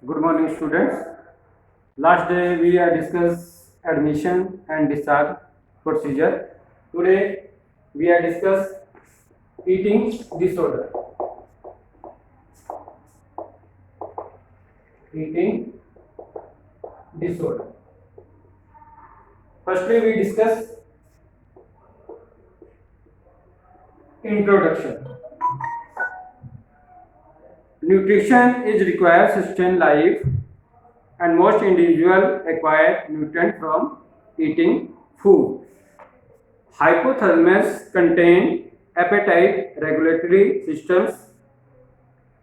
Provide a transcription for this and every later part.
Good morning, students. Last day we are discuss admission and discharge procedure. Today we are discuss eating disorder. Eating disorder. Firstly, we discuss introduction. Nutrition is required to sustain life, and most individuals acquire nutrient from eating food. Hypothalamus contain appetite regulatory systems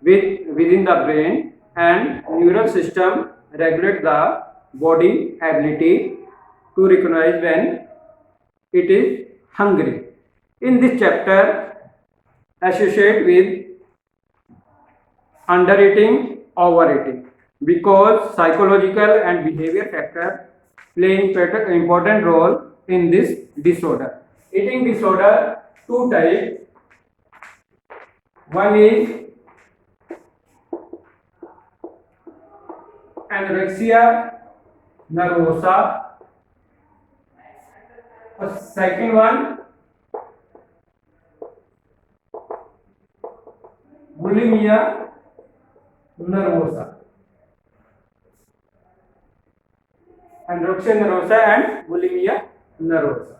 within the brain, and neural system regulate the body ability to recognize when it is hungry. In this chapter, associate with undereating, overeating, because psychological and behavior factors play important role in this disorder. Eating disorder, two types. One is anorexia nervosa. The second one, bulimia nervosa. Anorexia nervosa and bulimia nervosa.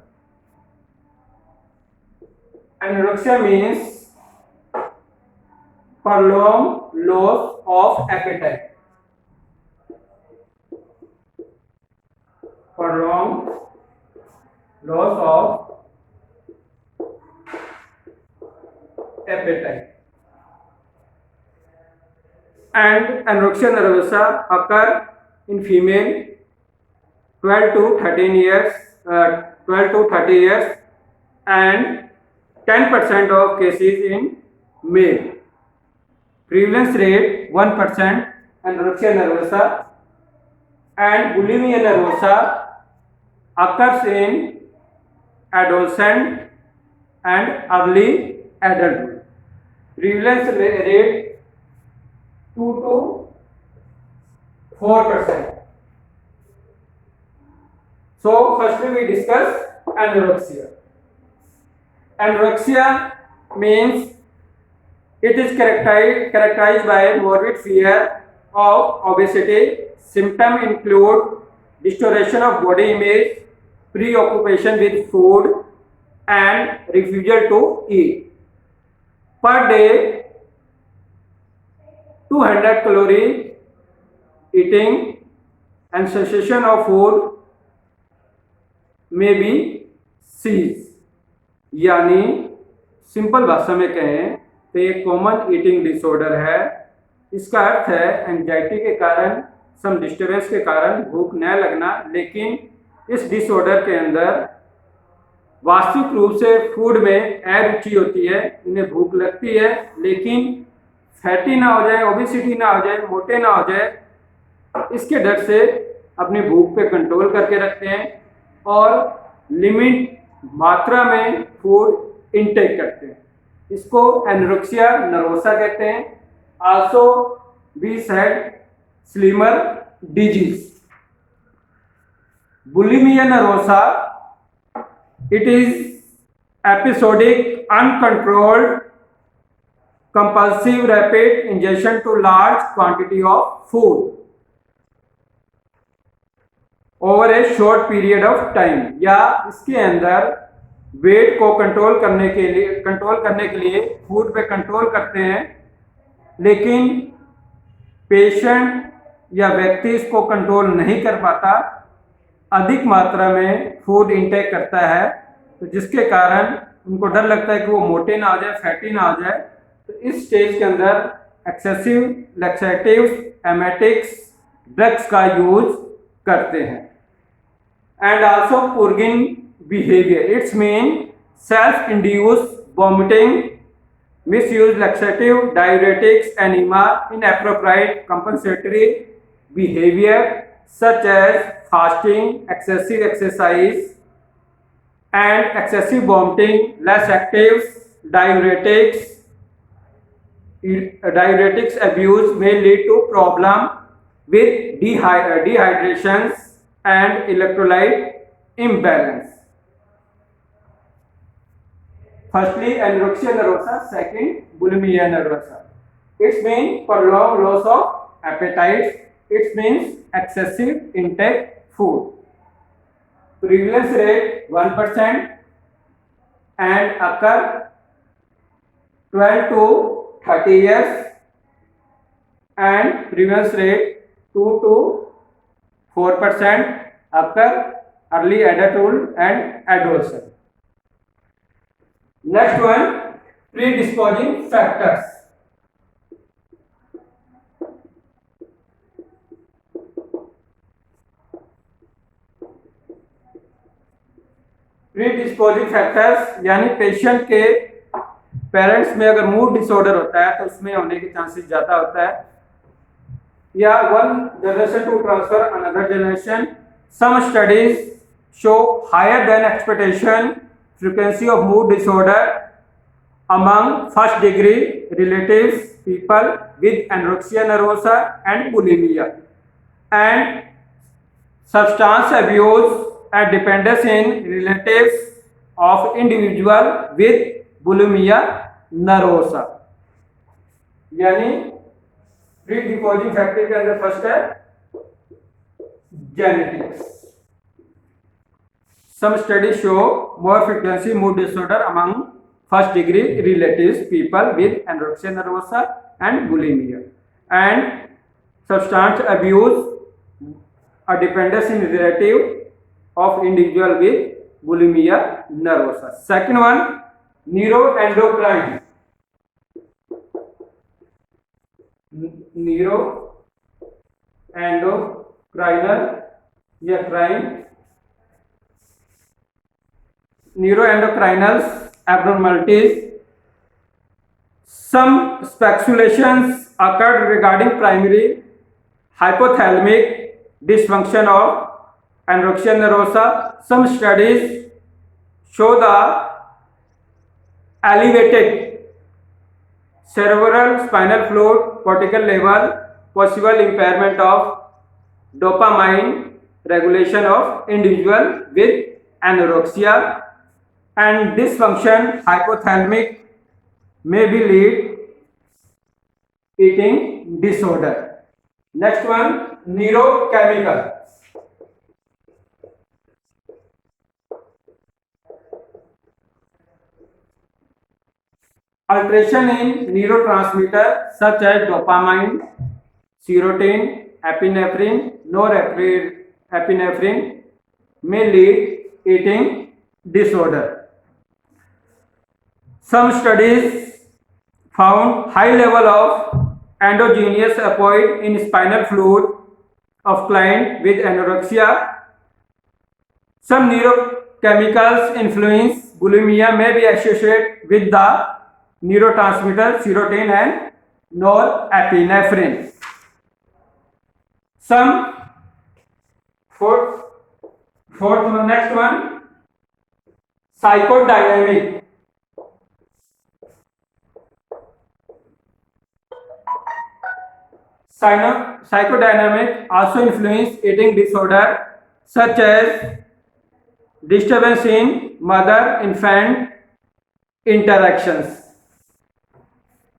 Anorexia means prolonged loss of appetite. Prolonged loss of appetite. And anorexia nervosa occur in female 12 to 13 years, 12 to 30 years, and 10% of cases in male. Prevalence rate 1%. Anorexia nervosa and bulimia nervosa occurs in adolescent and early adulthood. Prevalence rate 2 to 4%. So firstly we discuss anorexia. Anorexia means it is characterized by morbid fear of obesity. Symptoms include distortion of body image, preoccupation with food, and refusal to eat. Per day, 200 calorie eating and cessation of food may be ceased. यानी simple भाषा में कहें तो ये common eating disorder है। इसका अर्थ है anxiety के कारण, सम डिस्टर्बेंस के कारण भूख न लगना, लेकिन इस डिसऑर्डर के अंदर वास्तविक रूप से फूड में अरुचि होती है, इन्हें भूख लगती है, लेकिन फैटी ना हो जाए, ओबेसिटी ना हो जाए, मोटे ना हो जाए, इसके डर से अपनी भूख पे कंट्रोल करके रखते हैं और लिमिट मात्रा में फूड इनटेक करते हैं। इसको एनोरेक्सिया नर्वोसा कहते हैं। Also be said slimmer disease. Bulimia nervosa, it is episodic, uncontrolled, compulsive rapid ingestion to large quantity of food over a short period of time, या इसके अंदर वेट को कंट्रोल करने के लिए फूड पे कंट्रोल करते हैं, लेकिन पेशेंट या व्यक्ति इसको कंट्रोल नहीं कर पाता, अधिक मात्रा में फूड इनटेक करता है, तो जिसके कारण उनको डर लगता है कि वो मोटे ना हो जाए, फैटी ना हो जाए। तो इस स्टेज के अंदर एक्सेसिव लैक्सेटिव्स, एमेटिक्स, ड्रग्स का यूज करते हैं। And also purging behaviour, it's mean self induced vomiting, misuse laxative, diuretics, enema, inappropriate compensatory behavior such as fasting, excessive exercise, and excessive vomiting, less actives, diuretics abuse may lead to problem with dehydrations and electrolyte imbalance. Firstly, anorexia nervosa. Second, bulimia nervosa. It means prolonged loss of appetite. It means excessive intake food. Prevalence rate 1% and occur 12 to 30 years, and prevalence rate 2 to 4% occur early adulthood and adolescence. Next one, predisposing factors. Predisposing factors यानी patient के parents में अगर mood disorder होता है तो उसमें होने के चांसेस ज्यादा होता है, या one generation to transfer another generation. Some studies show higher than expectation frequency of mood disorder among first degree relatives people with anorexia nervosa and bulimia, and substance abuse and dependence in relatives of individual with bulimia nervosa. यानी प्रीडिस्पोजिंग factor के अंदर first है genetics. Some studies show more frequency mood disorder among first degree relatives people with anorexia nervosa and bulimia, and substance abuse or dependence in relative of individual with bulimia nervosa. Second one, neuroendocrine. Neuroendocrinal या crime. Neuroendocrinal abnormalities. Some speculations occurred regarding primary hypothalamic dysfunction of anorexia nervosa. Some studies show the elevated cerebral spinal fluid cortical level, possible impairment of dopamine regulation of individual with anorexia, and dysfunction hypothalamic may be lead eating disorder. Next one, neurochemical. Alteration in neurotransmitter such as dopamine, serotonin, epinephrine, norepinephrine may lead eating disorder. Some studies found high level of endogenous opioid in spinal fluid of client with anorexia. Some neurochemicals influence bulimia may be associated with the neurotransmitter serotonin and norepinephrine. Some next one, psychodynamic. Psychodynamic also influence eating disorder such as disturbance in mother-infant interactions.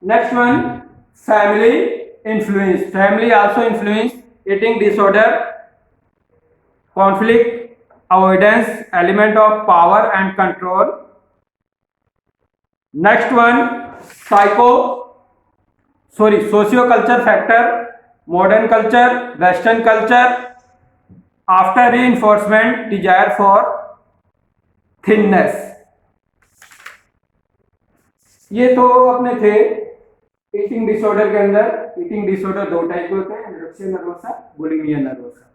Next one, family influence. Family also influence eating disorder, conflict avoidance, element of power and control. Next one, socio-culture factor, modern culture, western culture, after reinforcement, desire for thinness. ये तो अपने थे eating disorder के अंदर. Eating disorder दो type के होते हैं, एनोरेक्सिया नर्वोसा, बुलिमिया नर्वोसा.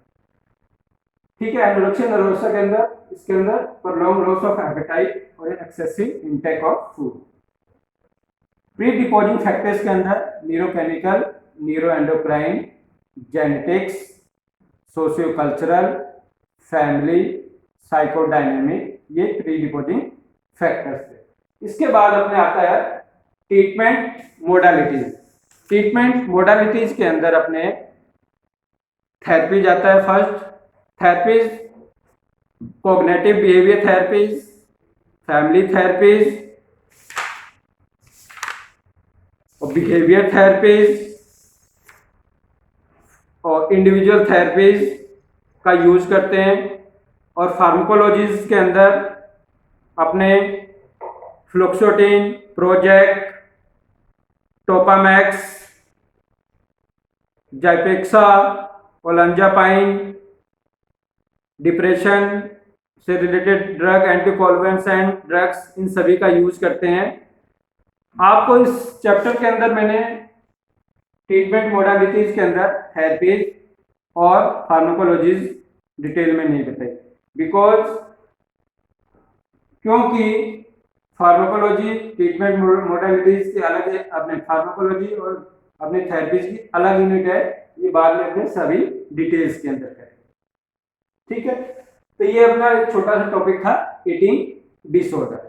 ठीक है, एनोरेक्सिया नर्वोसा के अंदर इसके अंदर प्रोलॉन्ग लॉस ऑफ एपेटाइट और excessive intake of food. Predisposing factors के अंदर neurochemical, neuroendocrine, genetics, socio cultural, family, psychodynamic, ये प्रीडिस्पोजिंग फैक्टर्स थे. इसके बाद अपने आता है ट्रीटमेंट मोडालिटीज. ट्रीटमेंट मोडालिटीज के अंदर अपने थेरेपीज आता है first. Therapies, cognitive behaviour therapies, family therapies और बिहेवियर थेरेपीज और इंडिविजुअल थेरेपीज का यूज करते हैं। और फार्माकोलॉजीज के अंदर अपने फ्लुक्सोटिन, प्रोजेक्ट, टोपामैक्स, जाइपेक्सा, ओलंजापाइन, डिप्रेशन से रिलेटेड ड्रग, एंटीकॉन्वुलेंसेंट ड्रग्स, इन सभी का यूज करते हैं। आपको इस चैप्टर के अंदर मैंने ट्रीटमेंट मोडालिटीज के अंदर थेरेपीज और फार्माकोलॉजीज डिटेल में नहीं बताई, बिकॉज क्योंकि फार्माकोलॉजी ट्रीटमेंट मोडालिटीज की अलग है, अपने फार्माकोलॉजी और अपने थेरेपीज की अलग यूनिट है। ये बाद में अपने सभी डिटेल्स के अंदर करें, ठीक है। तो ये अपना एक छोटा सा टॉपिक था ईटिंग डिसऑर्डर,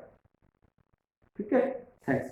ठीक है। थैंक्स।